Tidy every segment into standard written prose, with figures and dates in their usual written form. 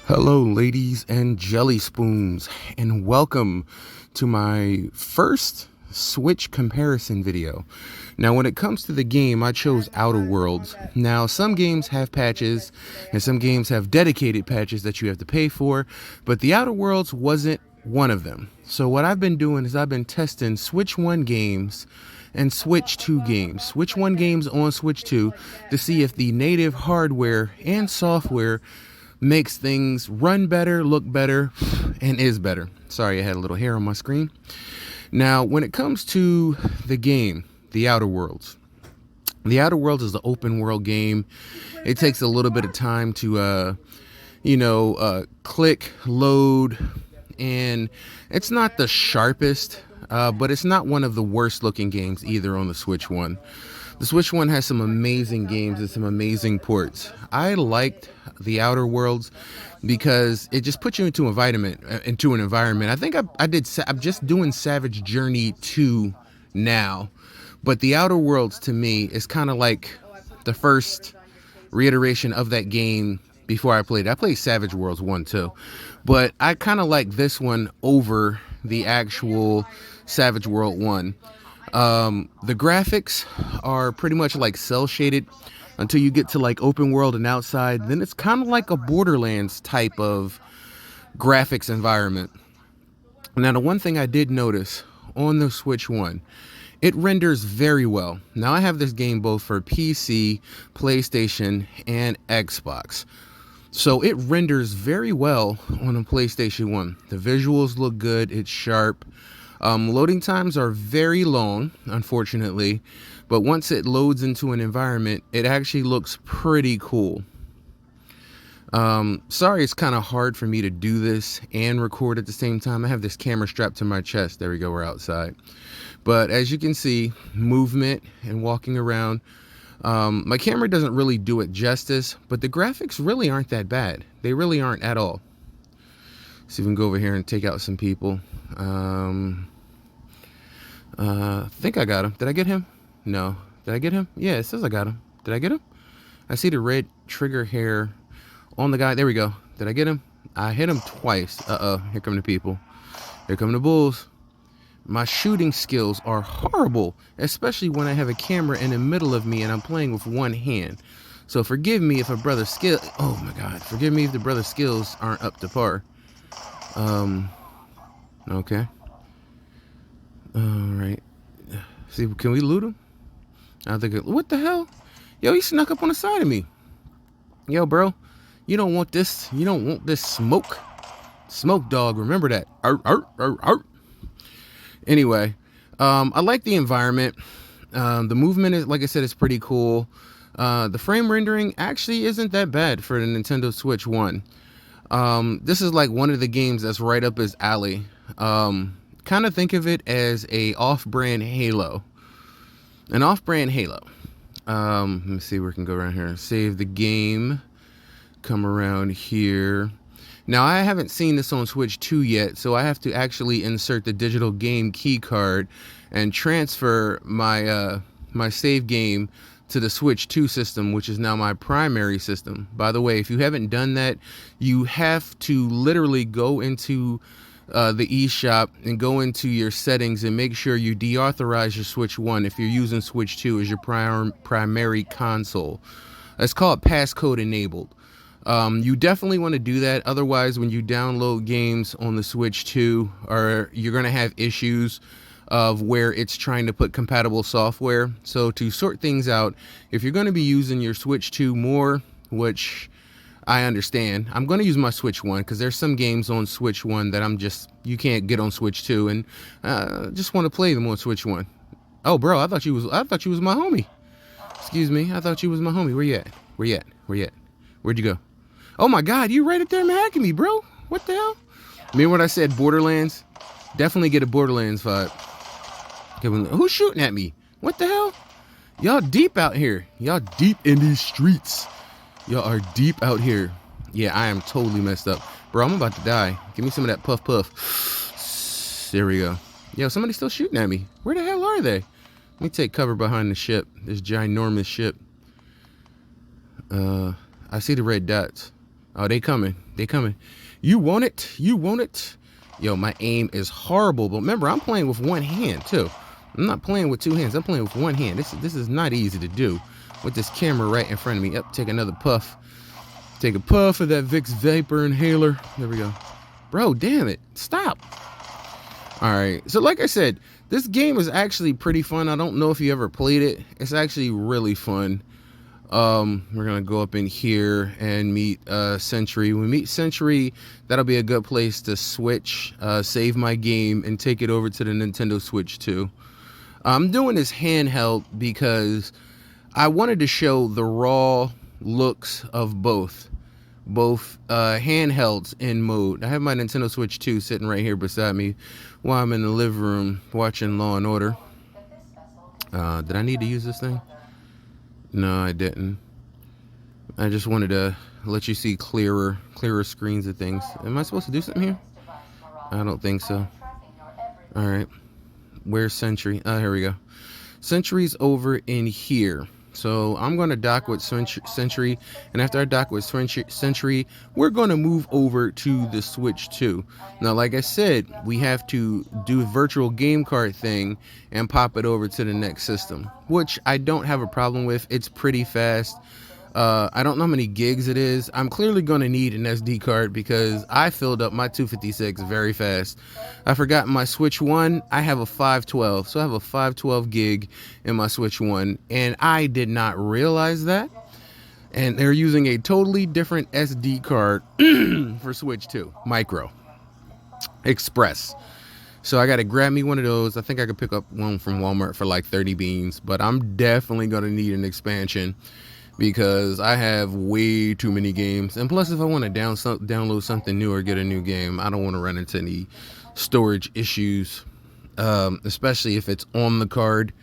Hello, ladies and jelly spoons, and welcome to my first Switch comparison video. Now, when it comes to the game, I chose Outer Worlds. Now, some games have patches, and some games have dedicated patches that you have to pay for, but the Outer Worlds wasn't one of them. So what I've been doing is I've been testing Switch 1 games and Switch 2 games. Switch 1 games on Switch 2 to see if the native hardware and software makes things run better, look better, and is better. Sorry, I had a little hair on my screen. Now, when it comes to the game, The Outer Worlds. The Outer Worlds is an open world game. It takes a little bit of time to, click, load, and it's not the sharpest, but it's not one of the worst looking games either on the Switch 1. The Switch 1 has some amazing games and some amazing ports. I liked The Outer Worlds because it just puts you into an environment. I think I'm just doing Savage Journey 2 now, but The Outer Worlds to me is kind of like the first reiteration of that game before I played. I played Savage Worlds 1 too, but I kind of like this one over the actual Savage World 1. The graphics are pretty much like cell shaded until you get to like open world and outside. Then it's kind of like a Borderlands type of graphics environment. Now, the one thing I did notice on the Switch 1, it renders very well. Now, I have this game both for PC, PlayStation, and Xbox. So it renders very well on the PlayStation 1. The visuals look good. It's sharp. Loading times are very long, unfortunately, but once it loads into an environment, it actually looks pretty cool. Sorry, it's kind of hard for me to do this and record at the same time. I have this camera strapped to my chest. There we go, we're outside. But as you can see, movement and walking around, my camera doesn't really do it justice, but the graphics really aren't that bad. They really aren't at all. So we can go over here and take out some people. I think I got him. Did I get him? No. Did I get him? Yeah, it says I got him. Did I get him? I see the red trigger hair on the guy. There we go. Did I get him? I hit him twice. Uh-oh. Here come the people. Here come the bulls. My shooting skills are horrible, especially when I have a camera in the middle of me and I'm playing with one hand. So forgive me if a brother's skill... Oh, my God. Forgive me if the brother's skills aren't up to par. Okay. All right. See, can we loot him? I think. What the hell? Yo, he snuck up on the side of me. Yo, bro, you don't want this. You don't want this smoke. Smoke dog. Remember that. Arr, arr, arr, arr. Anyway, I like the environment. The movement is, like I said, is pretty cool. The frame rendering actually isn't that bad for the Nintendo Switch 1. This is like one of the games that's right up his alley. Kind of think of it as a off-brand Halo. An off-brand Halo. Let me see where we can go around here. Save the game. Come around here. Now, I haven't seen this on Switch 2 yet, so I have to actually insert the digital game key card and transfer my my save game to the Switch 2 system, which is now my primary system. By the way, if you haven't done that, you have to literally go into the eShop and go into your settings and make sure you deauthorize your Switch 1 if you're using Switch 2 as your primary console. It's called passcode enabled. You definitely want to do that. Otherwise, when you download games on the Switch 2, you're going to have issues of where it's trying to put compatible software. So to sort things out, if you're going to be using your Switch 2 more, which I understand, I'm going to use my Switch 1 because there's some games on Switch 1 that you can't get on Switch 2, and just want to play them on Switch 1. Oh, bro, I thought you was my homie. Excuse me, I thought you was my homie. Where you at? Where you at? Where you at? Where'd you go? Oh my God, you right up there hacking me, bro. What the hell? Remember when I said Borderlands? Definitely get a Borderlands vibe. Who's shooting at me? What the hell? Y'all deep out here. Y'all deep in these streets. Y'all are deep out here. Yeah, I am totally messed up. Bro, I'm about to die. Give me some of that puff puff. There we go. Yo, somebody's still shooting at me. Where the hell are they? Let me take cover behind the ship. This ginormous ship. I see the red dots. Oh, they coming. They coming. You want it? You want it? Yo, my aim is horrible. But remember, I'm playing with one hand, too. I'm not playing with two hands. I'm playing with one hand. This is not easy to do with this camera right in front of me. Yep, take another puff. Take a puff of that Vicks Vapor Inhaler. There we go. Bro, damn it. Stop. All right. So like I said, this game is actually pretty fun. I don't know if you ever played it. It's actually really fun. We're going to go up in here and meet Century. When we meet Century, that'll be a good place to switch, save my game, and take it over to the Nintendo Switch 2. I'm doing this handheld because I wanted to show the raw looks of both handhelds in mode. I have my Nintendo Switch 2 sitting right here beside me while I'm in the living room watching Law and Order. Did I need to use this thing? No, I didn't. I just wanted to let you see clearer screens of things. Am I supposed to do something here? I don't think so. All right. Where's Century? Here we go. Century's over in here. So I'm going to dock with Century, and after I dock with Century, we're going to move over to the Switch 2. Now, like I said, we have to do a virtual game card thing and pop it over to the next system, which I don't have a problem with. It's pretty fast. I don't know how many gigs it is. I'm clearly going to need an SD card because I filled up my 256 very fast. I forgot my Switch 1. I have a 512. So I have a 512 gig in my Switch 1. And I did not realize that. And they're using a totally different SD card for Switch 2. Micro. Express. So I got to grab me one of those. I think I could pick up one from Walmart for like 30 beans. But I'm definitely going to need an expansion, because I have way too many games. And plus, if I want to download something new or get a new game, I don't want to run into any storage issues, especially if it's on the card.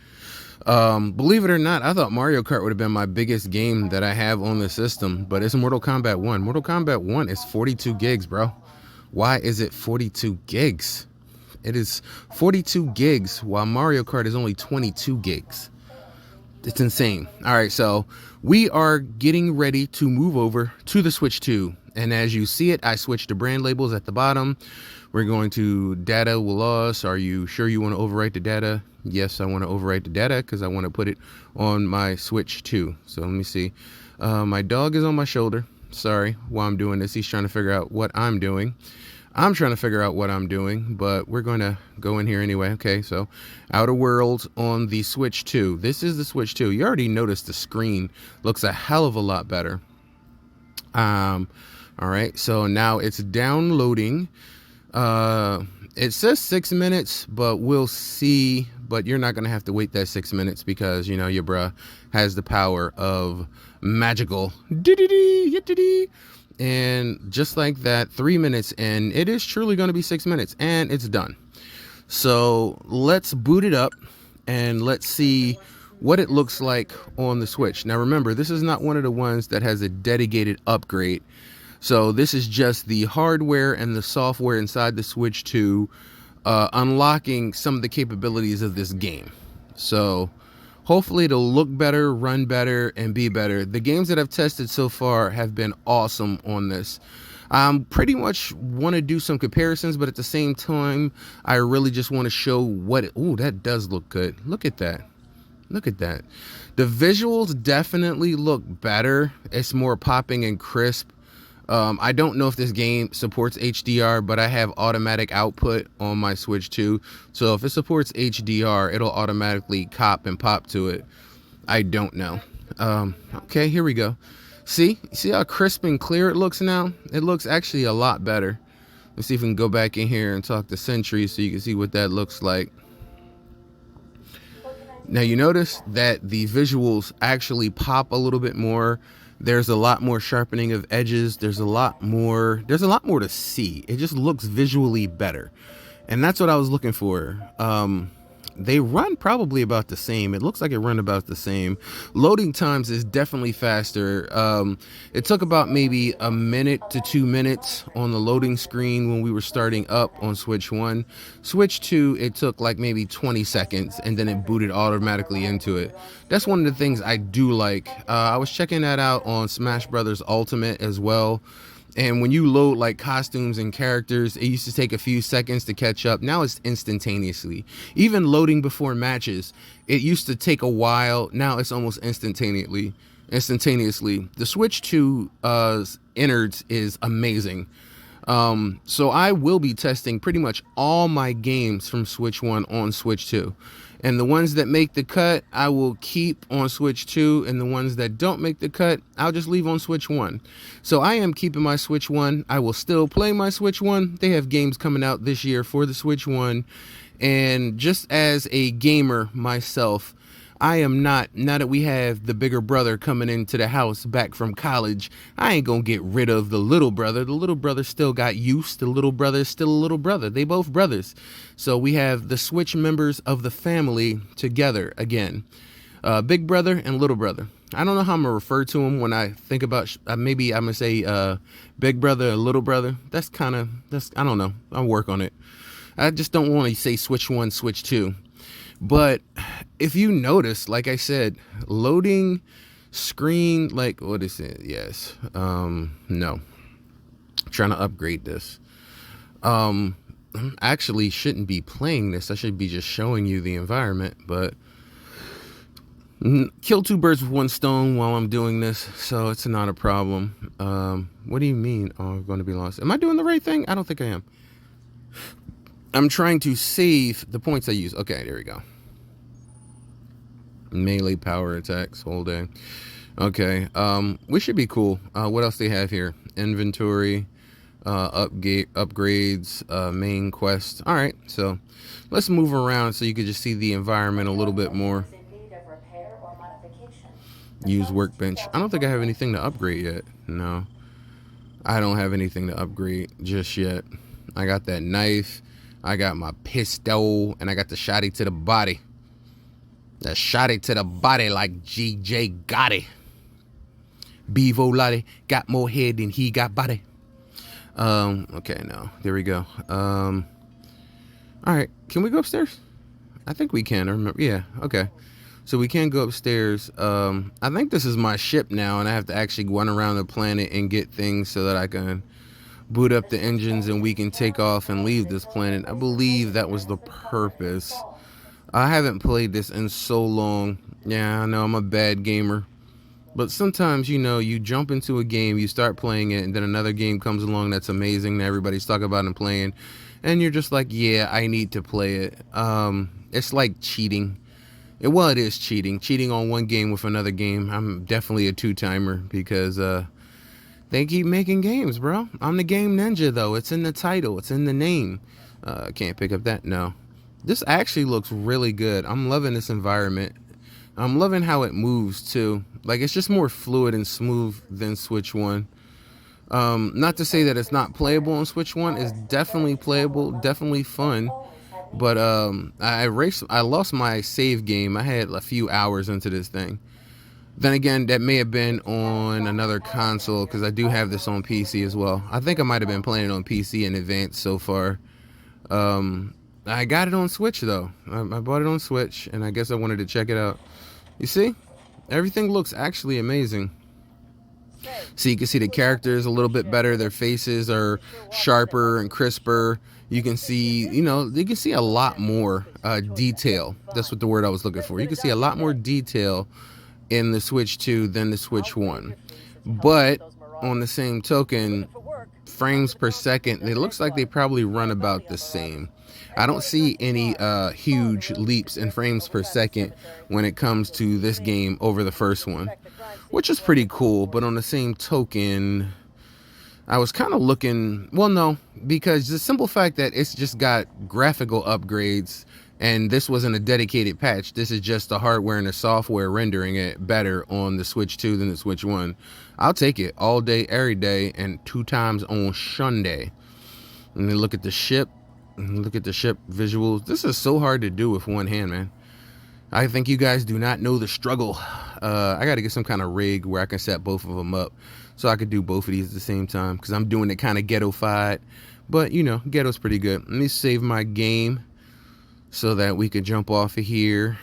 Believe it or not, I thought Mario Kart would have been my biggest game that I have on the system, but it's Mortal Kombat 1. Mortal Kombat 1 is 42 gigs, bro. Why is it 42 gigs? It is 42 gigs, while Mario Kart is only 22 gigs. It's insane. All right, so we are getting ready to move over to the Switch 2. And as you see it, I switched the brand labels at the bottom. We're going to data will loss. Are you sure you want to overwrite the data? Yes, I want to overwrite the data because I want to put it on my Switch 2. So let me see. My dog is on my shoulder. Sorry, while I'm doing this, he's trying to figure out what I'm doing. I'm trying to figure out what I'm doing, but we're going to go in here anyway. Okay, so Outer Worlds on the Switch 2. This is the Switch 2. You already noticed the screen looks a hell of a lot better. All right, so now it's downloading. It says 6 minutes, but we'll see. But you're not going to have to wait that 6 minutes because, you know, your bruh has the power of magical. And just like that, 3 minutes in, it is truly going to be 6 minutes, and it's done. So let's boot it up and let's see what it looks like on the Switch. Now remember, this is not one of the ones that has a dedicated upgrade. So this is just the hardware and the software inside the Switch 2 unlocking some of the capabilities of this game. So hopefully it'll look better, run better, and be better. The games that I've tested so far have been awesome on this. Pretty much want to do some comparisons, but at the same time, I really just want to show what ooh, that does look good. Look at that. Look at that. The visuals definitely look better. It's more popping and crisp. I don't know if this game supports HDR, but I have automatic output on my Switch 2. So if it supports HDR, it'll automatically cop and pop to it. I don't know. Okay, here we go. See how crisp and clear it looks now? It looks actually a lot better. Let's see if we can go back in here and talk to Century so you can see what that looks like. Now you notice that the visuals actually pop a little bit more. There's a lot more sharpening of edges. There's a lot more to see. It just looks visually better. And that's what I was looking for. They run probably about the same. It looks like it run about the same. Loading times is definitely faster. It took about maybe a minute to 2 minutes on the loading screen when we were starting up on Switch 1. Switch 2, it took like maybe 20 seconds and then it booted automatically into it. That's one of the things I do like. I was checking that out on Smash Brothers Ultimate as well. And when you load like costumes and characters, it used to take a few seconds to catch up. Now it's instantaneously. Even loading before matches, it used to take a while. Now it's almost instantaneously. The Switch 2 innards is amazing. So I will be testing pretty much all my games from Switch 1 on Switch 2. And the ones that make the cut, I will keep on Switch 2. And the ones that don't make the cut, I'll just leave on Switch 1. So I am keeping my Switch 1. I will still play my Switch 1. They have games coming out this year for the Switch 1. And just as a gamer myself, I am not, now that we have the bigger brother coming into the house back from college, I ain't gonna get rid of the little brother. The little brother still got use. The little brother is still a little brother. They both brothers. So we have the Switch members of the family together again. Big brother and little brother. I don't know how I'm gonna refer to them when I think about, maybe I'm gonna say big brother or little brother. That's I don't know. I'll work on it. I just don't want to say Switch 1, Switch 2. But if you notice, like I said, loading screen, like, what is it? Yes. No. I'm trying to upgrade this. I actually shouldn't be playing this. I should be just showing you the environment, but kill two birds with one stone while I'm doing this, so it's not a problem. What do you mean? Oh, I'm going to be lost. Am I doing the right thing? I don't think I am. I'm trying to save the points I use. Okay, there we go. Melee power attacks whole day. Okay, we should be cool. What else they have here? Inventory, upgrades, main quest. All right, so let's move around so you can just see the environment a little bit more. Use workbench. I don't think I have anything to upgrade yet. No, I don't have anything to upgrade just yet. I got that knife. I got my pistol, and I got the shotty to the body. The shotty to the body like GJ Gotti. Bevo Lottie got more head than he got body. Okay, no. There we go. All right. Can we go upstairs? I think we can. I remember. Yeah, okay. So we can go upstairs. I think this is my ship now, and I have to actually run around the planet and get things so that I can boot up the engines and we can take off and leave this planet. I believe that was the purpose. I haven't played this in so long. Yeah, I know I'm a bad gamer. But sometimes, you know, you jump into a game, you start playing it, and then another game comes along that's amazing, that everybody's talking about and playing, and you're just like, yeah, I need to play it. It's like cheating. Well, it is cheating. Cheating on one game with another game. I'm definitely a two-timer because they keep making games, bro. I'm the game ninja, though. It's in the title. It's in the name. Can't pick up that. No. This actually looks really good. I'm loving this environment. I'm loving how it moves, too. Like, it's just more fluid and smooth than Switch 1. Not to say that it's not playable on Switch 1. It's definitely playable, definitely fun. But I lost my save game. I had a few hours into this thing. Then again, that may have been on another console because I do have this on PC as well. I think I might have been playing it on PC in advance so far. I got it on Switch, though. I bought it on Switch, and I guess I wanted to check it out. You see? Everything looks actually amazing. So you can see the characters a little bit better. Their faces are sharper and crisper. You can see, you know, you can see a lot more detail. That's what the word I was looking for. You can see a lot more detail in the Switch 2 than the Switch 1. But on the same token, frames per second, it looks like they probably run about the same. I don't see any huge leaps in frames per second when it comes to this game over the first one, which is pretty cool. But on the same token, I was kind of looking, well, no, because the simple fact that it's just got graphical upgrades and this wasn't a dedicated patch. This is just the hardware and the software rendering it better on the Switch 2 than the Switch 1. I'll take it all day, every day, and 2 times on Sunday. And then look at the ship. Look at the ship visuals. This is so hard to do with one hand, man. I think you guys do not know the struggle. I got to get some kind of rig where I can set both of them up so I could do both of these at the same time because I'm doing it kind of ghetto-fied. But, you know, ghetto's pretty good. Let me save my game so that we could jump off of here.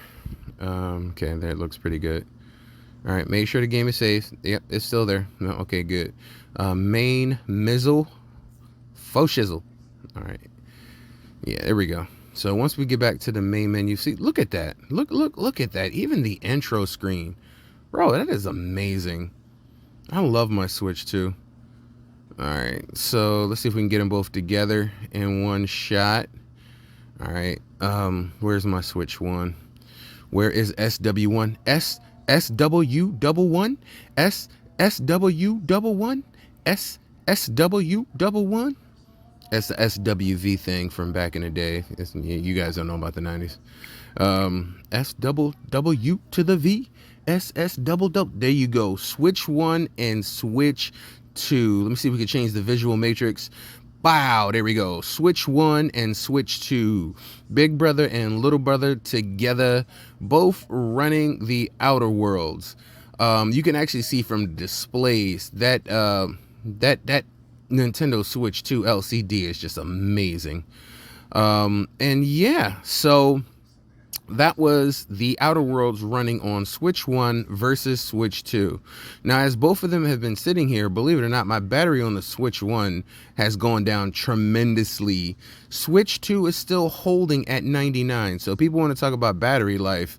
Okay, that looks pretty good. All right, make sure the game is safe. Yep, it's still there. No, okay, good. Main mizzle, faux shizzle. All right, yeah, there we go. So once we get back to the main menu, see, look at that. Look at that. Even the intro screen, bro, that is amazing. I love my Switch 2. All right, so let's see if we can get them both together in one shot. All right, where's my Switch 1? Where is SW1? SW11? SW11? SW11? That's the SWV thing from back in the day. You guys don't know about the 90s. SW to the V. SS double. There you go. Switch 1 and Switch 2. Let me see if we can change the visual matrix. Wow, there we go. Switch 1 and Switch 2. Big brother and little brother together, both running the Outer Worlds. You can actually see from displays that that Nintendo Switch 2 LCD is just amazing. And yeah, so that was the Outer Worlds running on Switch 1 versus Switch 2. Now, as both of them have been sitting here, believe it or not, my battery on the Switch 1 has gone down tremendously. Switch 2 is still holding at 99. So people want to talk about battery life.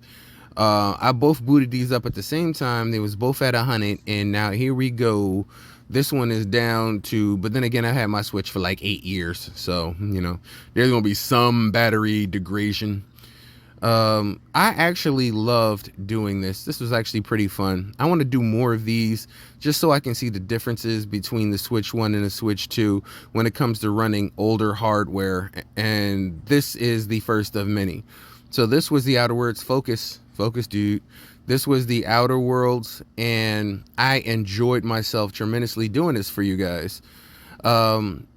I both booted these up at the same time. They was both at 100, and now here we go. This one is down to, but then again, I had my Switch for like 8 years. So, you know, there's going to be some battery degradation. I actually loved doing this. This was actually pretty fun. I want to do more of these just so I can see the differences between the Switch 1 and the Switch 2 when it comes to running older hardware. And this is the first of many. So this was the Outer Worlds. Focus, dude. This was the Outer Worlds, and I enjoyed myself tremendously doing this for you guys.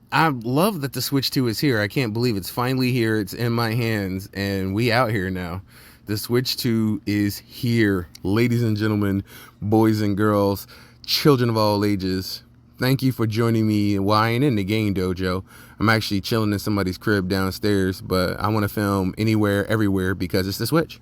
I love that the Switch 2 is here. I can't believe it's finally here. It's in my hands, and we out here now. The Switch 2 is here. Ladies and gentlemen, boys and girls, children of all ages, thank you for joining me. Well, I ain't in the game dojo. I'm actually chilling in somebody's crib downstairs, but I want to film anywhere, everywhere, because it's the Switch.